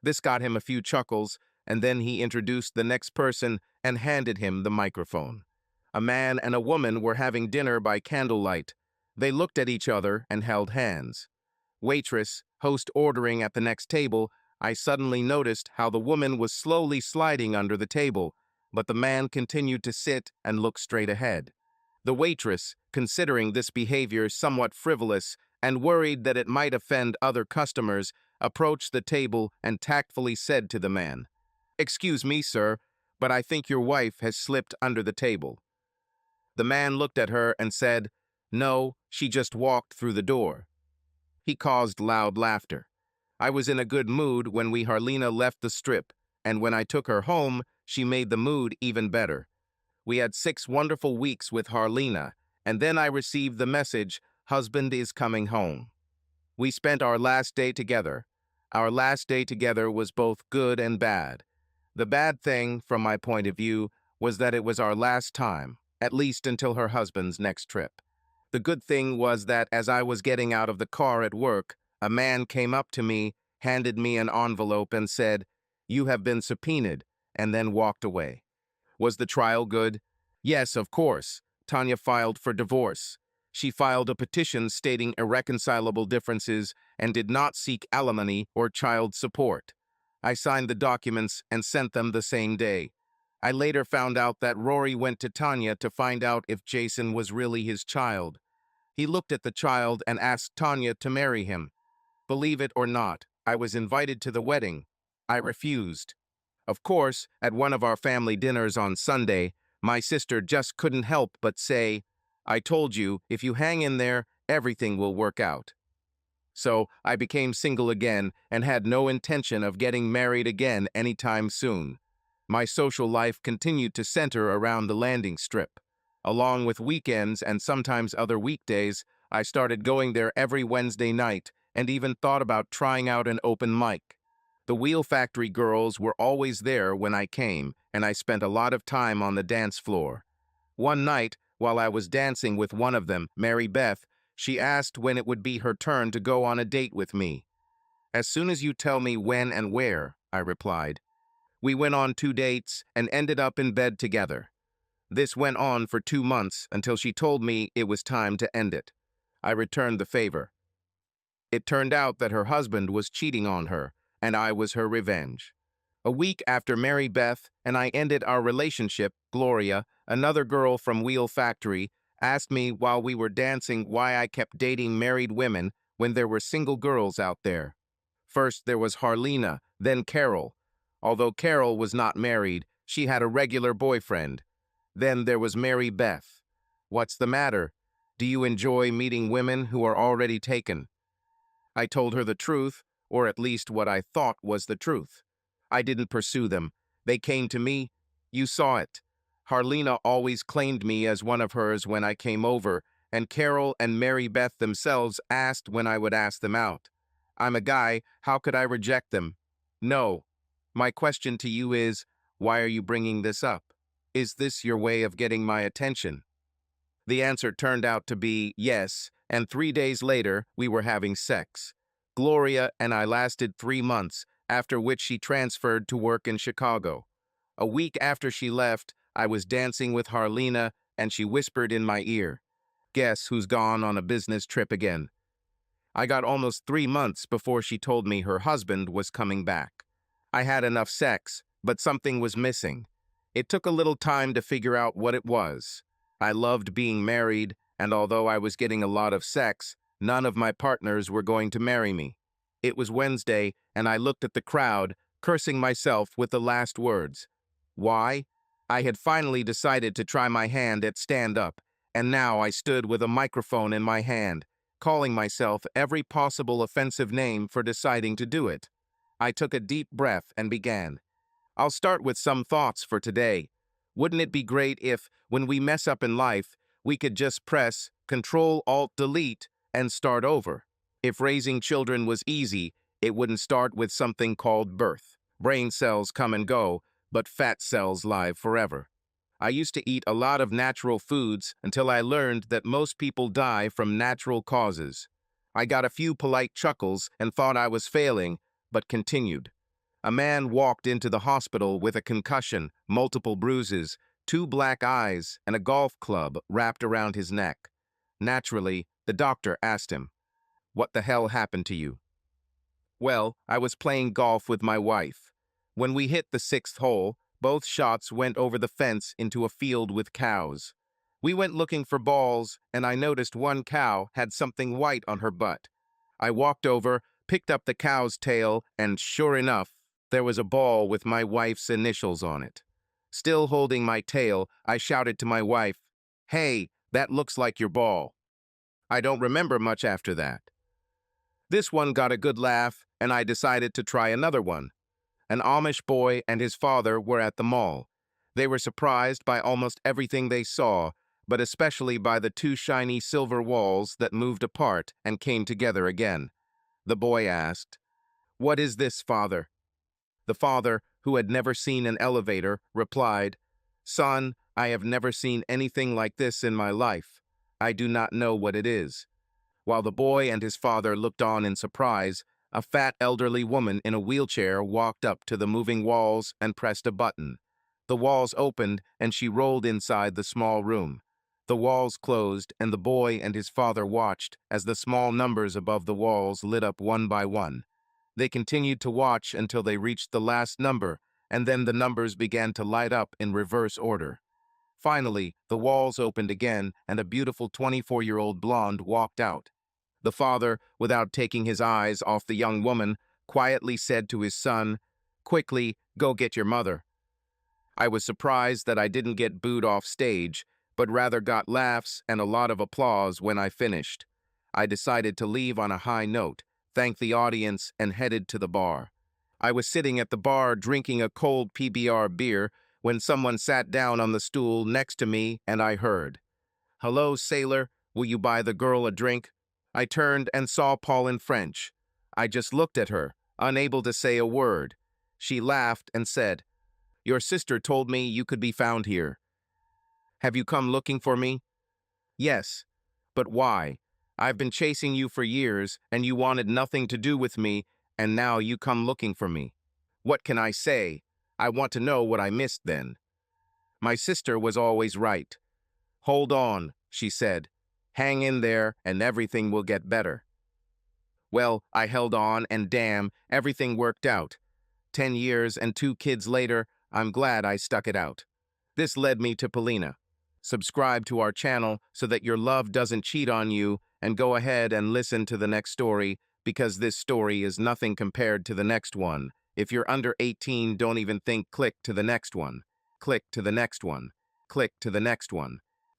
Speaker 1: This got him a few chuckles, and then he introduced the next person and handed him the microphone. A man and a woman were having dinner by candlelight. They looked at each other and held hands. Waitress, host ordering at the next table, I suddenly noticed how the woman was slowly sliding under the table, but the man continued to sit and look straight ahead. The waitress, considering this behavior somewhat frivolous and worried that it might offend other customers, approached the table and tactfully said to the man, "Excuse me, sir, but I think your wife has slipped under the table." The man looked at her and said, "No, she just walked through the door." He caused loud laughter. I was in a good mood when Harlina left the strip, and when I took her home, she made the mood even better. We had 6 wonderful weeks with Harlina, and then I received the message, "Husband is coming home." We spent our last day together. Our last day together was both good and bad. The bad thing, from my point of view, was that it was our last time, at least until her husband's next trip. The good thing was that as I was getting out of the car at work, a man came up to me, handed me an envelope and said, "You have been subpoenaed," and then walked away. Was the trial good? Yes, of course. Tanya filed for divorce. She filed a petition stating irreconcilable differences and did not seek alimony or child support. I signed the documents and sent them the same day. I later found out that Rory went to Tanya to find out if Jason was really his child. He looked at the child and asked Tanya to marry him. Believe it or not, I was invited to the wedding. I refused. Of course, at one of our family dinners on Sunday, my sister just couldn't help but say, "I told you, if you hang in there, everything will work out." So I became single again and had no intention of getting married again anytime soon. My social life continued to center around the landing strip. Along with weekends and sometimes other weekdays, I started going there every Wednesday night and even thought about trying out an open mic. The Wheel Factory girls were always there when I came, and I spent a lot of time on the dance floor. One night, while I was dancing with one of them, Mary Beth, she asked when it would be her turn to go on a date with me. "As soon as you tell me when and where," I replied. We went on 2 dates and ended up in bed together. This went on for 2 months until she told me it was time to end it. I returned the favor. It turned out that her husband was cheating on her, and I was her revenge. A week after Mary Beth and I ended our relationship, Gloria, another girl from Wheel Factory, asked me while we were dancing why I kept dating married women when there were single girls out there. First there was Harlina, then Carol. Although Carol was not married, she had a regular boyfriend. Then there was Mary Beth. "What's the matter? Do you enjoy meeting women who are already taken?" I told her the truth, or at least what I thought was the truth. I didn't pursue them. They came to me. You saw it. Harlina always claimed me as one of hers when I came over, and Carol and Mary Beth themselves asked when I would ask them out. I'm a guy, how could I reject them? No. My question to you is, why are you bringing this up? Is this your way of getting my attention? The answer turned out to be yes, and 3 days later, we were having sex. Gloria and I lasted 3 months, after which she transferred to work in Chicago. A week after she left, I was dancing with Harlena, and she whispered in my ear, "Guess who's gone on a business trip again?" I got almost 3 months before she told me her husband was coming back. I had enough sex, but something was missing. It took a little time to figure out what it was. I loved being married, and although I was getting a lot of sex, none of my partners were going to marry me. It was Wednesday, and I looked at the crowd, cursing myself with the last words. Why? I had finally decided to try my hand at stand-up, and now I stood with a microphone in my hand, calling myself every possible offensive name for deciding to do it. I took a deep breath and began. I'll start with some thoughts for today. Wouldn't it be great if, when we mess up in life, we could just press Control-Alt-Delete and start over? If raising children was easy, it wouldn't start with something called birth. Brain cells come and go, but fat cells live forever. I used to eat a lot of natural foods until I learned that most people die from natural causes. I got a few polite chuckles and thought I was failing, but continued. A man walked into the hospital with a concussion, multiple bruises, 2 black eyes, and a golf club wrapped around his neck. Naturally, the doctor asked him, "What the hell happened to you?" Well, I was playing golf with my wife. When we hit the 6th hole, both shots went over the fence into a field with cows. We went looking for balls, and I noticed one cow had something white on her butt. I walked over, picked up the cow's tail, and sure enough, there was a ball with my wife's initials on it. Still holding my tail, I shouted to my wife, "Hey, that looks like your ball." I don't remember much after that. This one got a good laugh, and I decided to try another one. An Amish boy and his father were at the mall. They were surprised by almost everything they saw, but especially by the 2 shiny silver walls that moved apart and came together again. The boy asked, "What is this, father?" The father, who had never seen an elevator, replied, "Son, I have never seen anything like this in my life. I do not know what it is." While the boy and his father looked on in surprise, a fat elderly woman in a wheelchair walked up to the moving walls and pressed a button. The walls opened, and she rolled inside the small room. The walls closed, and the boy and his father watched as the small numbers above the walls lit up one by one. They continued to watch until they reached the last number, and then the numbers began to light up in reverse order. Finally, the walls opened again, and a beautiful 24-year-old blonde walked out. The father, without taking his eyes off the young woman, quietly said to his son, "Quickly, go get your mother." I was surprised that I didn't get booed off stage, but rather got laughs and a lot of applause when I finished. I decided to leave on a high note, thanked the audience, and headed to the bar. I was sitting at the bar drinking a cold PBR beer when someone sat down on the stool next to me and I heard, "Hello, sailor, will you buy the girl a drink?" I turned and saw Pauline French. I just looked at her, unable to say a word. She laughed and said, "Your sister told me you could be found here. Have you come looking for me?" "Yes. But why? I've been chasing you for years, and you wanted nothing to do with me, and now you come looking for me. What can I say? I want to know what I missed then." My sister was always right. "Hold on," she said. "Hang in there, and everything will get better." Well, I held on, and damn, everything worked out. 10 years and 2 kids later, I'm glad I stuck it out. This led me to Polina. Subscribe to our channel so that your love doesn't cheat on you, and go ahead and listen to the next story, because this story is nothing compared to the next one. If you're under 18, don't even think click to the next one. Click to the next one. Click to the next one.